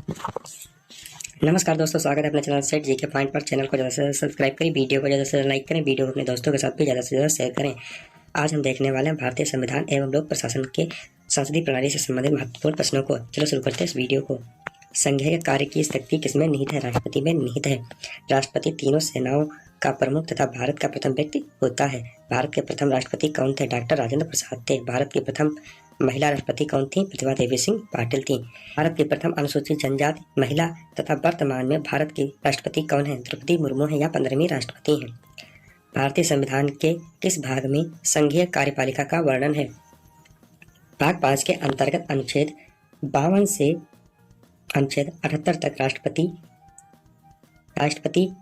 नमस्कार दोस्तों, स्वागत है अपने चैनल सेट जी के पॉइंट पर। चैनल को ज़्यादा से ज़्यादा सब्सक्राइब करें, वीडियो को ज़्यादा से ज़्यादा लाइक करें, वीडियो को अपने दोस्तों के साथ भी ज़्यादा से ज़्यादा शेयर करें। आज हम देखने वाले हैं भारतीय संविधान एवं लोक प्रशासन के संसदीय प्रणाली से संबंधित महत्वपूर्ण प्रश्नों को। चलो शुरू करते हैं इस वीडियो को। संघीय कार्य की शक्ति किसमें निहित है? राष्ट्रपति में निहित है। राष्ट्रपति तीनों सेनाओं का प्रमुख तथा भारत का प्रथम व्यक्ति होता है। भारत के प्रथम राष्ट्रपति कौन थे? डॉक्टर राजेंद्र प्रसाद थे। भारत की प्रथम महिला राष्ट्रपति कौन थी? प्रतिभा देवी सिंह पाटिल थी। भारत की प्रथम अनुसूचित जनजाति महिला तथा वर्तमान में भारत की राष्ट्रपति कौन है? द्रौपदी मुर्मू है या 15वीं राष्ट्रपति हैं। भारतीय संविधान के किस भाग में संघीय कार्यपालिका का वर्णन है? भाग 5 के अंतर्गत अनुच्छेद 52 से अनुच्छेद 78 तक राष्ट्रपति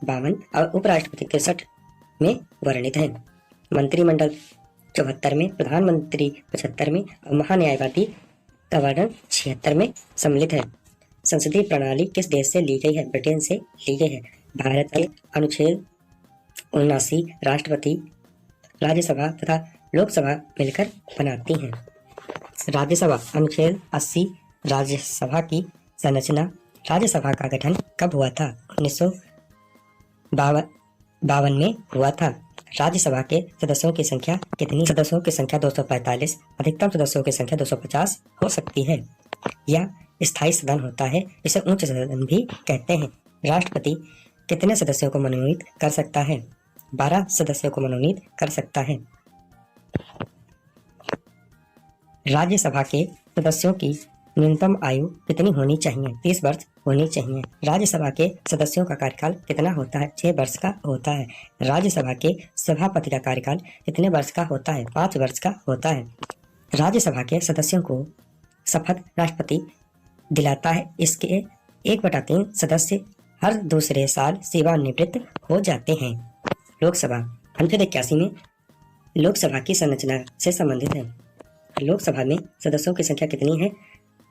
52 और उपराष्ट्रपति 63 में वर्णित है। मंत्रिमंडल 74 में, प्रधानमंत्री 75 में और महान्यायवादी का वर्णन 76 में सम्मिलित है। संसदीय प्रणाली किस देश से ली गई है? ब्रिटेन से ली गई है। भारत के अनुच्छेद 79 राष्ट्रपति, राज्यसभा तथा लोकसभा मिलकर बनाती हैं। राज्यसभा अनुच्छेद 80 राज्यसभा की संरचना। राज्यसभा का गठन कब हुआ था? 1952 में हुआ था। राज्यसभा के सदस्यों की संख्या कितनी? सदस्यों की संख्या 245। अधिकतम सदस्यों की संख्या 250 हो सकती है। यह स्थायी सदन होता है, इसे उच्च सदन भी कहते हैं। राष्ट्रपति कितने सदस्यों को मनोनीत कर सकता है? 12 सदस्यों को मनोनीत कर सकता है। राज्यसभा के सदस्यों की न्यूनतम आयु कितनी होनी चाहिए? 30 वर्ष होनी चाहिए। राज्यसभा के सदस्यों का कार्यकाल कितना होता है? 6 वर्ष का होता है। राज्यसभा के सभापति का कार्यकाल कितने वर्ष का होता है? 5 वर्ष का होता है। राज्यसभा के सदस्यों को शपथ राष्ट्रपति दिलाता है। इसके 1/3 सदस्य हर दूसरे साल सेवानिवृत्त हो जाते हैं। लोकसभा अनुच्छेद 81 में लोकसभा की संरचना से संबंधित है। लोकसभा में सदस्यों की संख्या कितनी है?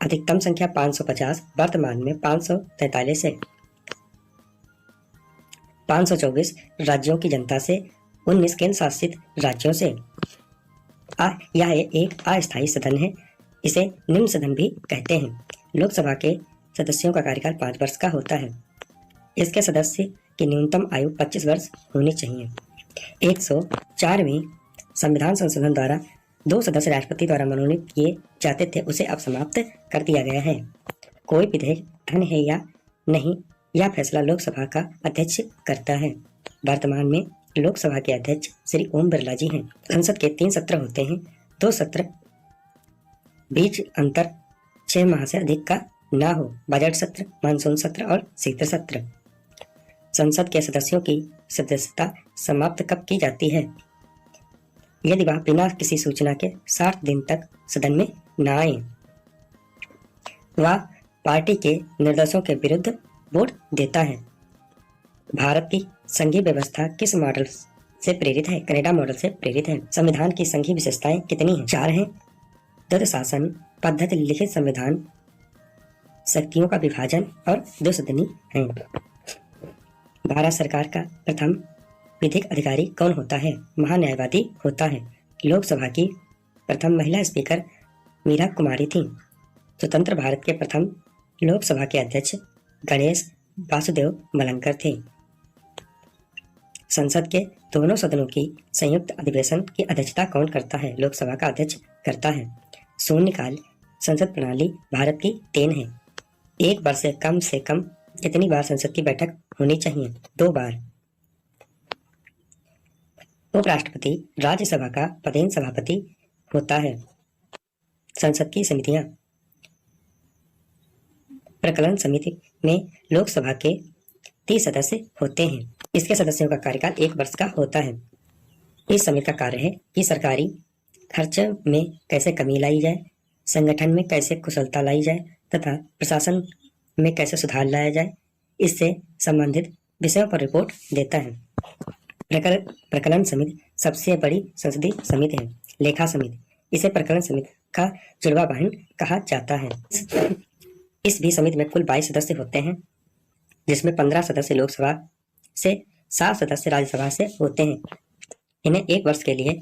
अधिकतम संख्या 550, वर्तमान में 543 है। 524 राज्यों की जनता से, 19 केंद्र शासित राज्यों से। यह एक अस्थायी सदन है, इसे निम्न सदन भी कहते हैं। लोकसभा के सदस्यों का कार्यकाल 5 वर्ष का होता है। इसके सदस्य की न्यूनतम आयु 25 वर्ष होनी चाहिए। 104वें संविधान संशोधन द्वारा 2 सदस्य राष्ट्रपति द्वारा मनोनीत किए जाते थे, उसे अब समाप्त कर दिया गया है। कोई विधेयक धन है या नहीं, यह फैसला लोकसभा का अध्यक्ष करता है। वर्तमान में लोकसभा के अध्यक्ष श्री ओम बिरला जी हैं। संसद के 3 सत्र होते हैं। 2 सत्र बीच अंतर 6 माह से अधिक का ना हो। बजट सत्र, मानसून सत्र और शीत सत्र। संसद के सदस्यों की सदस्यता समाप्त कब की जाती है? यदि वह बिना किसी सूचना के 60 दिन तक सदन में न आए। वह पार्टी के निर्देशों के विरुद्ध वोट देता है। भारत की संघीय व्यवस्था किस मॉडल से प्रेरित है? कनाडा मॉडल से प्रेरित है। संविधान की संघीय विशेषताएं कितनी हैं? 4 हैं। द्वैध शासन पद्धति, लिखित संविधान, शक्तियों का विभाजन और 2 सदनी है। भारत सरकार का प्रथम विधिक अधिकारी कौन होता है? महान्यायवादी होता है। लोकसभा की प्रथम महिला स्पीकर मीरा कुमारी थी। स्वतंत्र भारत के प्रथम लोकसभा के अध्यक्ष गणेश वासुदेव मलंकर थे। संसद के दोनों सदनों की संयुक्त अधिवेशन की अध्यक्षता कौन करता है? लोकसभा का अध्यक्ष करता है। शून्यकाल संसद प्रणाली भारत की देन है। एक वर्ष से कम कितनी बार संसद की बैठक होनी चाहिए? 2 बार। उपराष्ट्रपति राज्यसभा का पदेन सभापति होता है। संसद की समितियां। प्रकलन समिति में लोकसभा के 30 सदस्य होते हैं। इसके सदस्यों का कार्यकाल 1 वर्ष का होता है। इस समिति का कार्य है कि सरकारी खर्च में कैसे कमी लाई जाए, संगठन में कैसे कुशलता लाई जाए तथा प्रशासन में कैसे सुधार लाया जाए, इससे संबंधित विषयों पर रिपोर्ट देता है। प्रकलन समिति सबसे बड़ी संसदीय समिति है। लेखा समिति, इसे प्रकलन समिति का जुड़वा वाहन कहा जाता है। इस भी समिति में कुल 22 सदस्य होते हैं, जिसमें 15 सदस्य लोकसभा से, 7 सदस्य राज्यसभा से होते हैं। इन्हें 1 वर्ष के लिए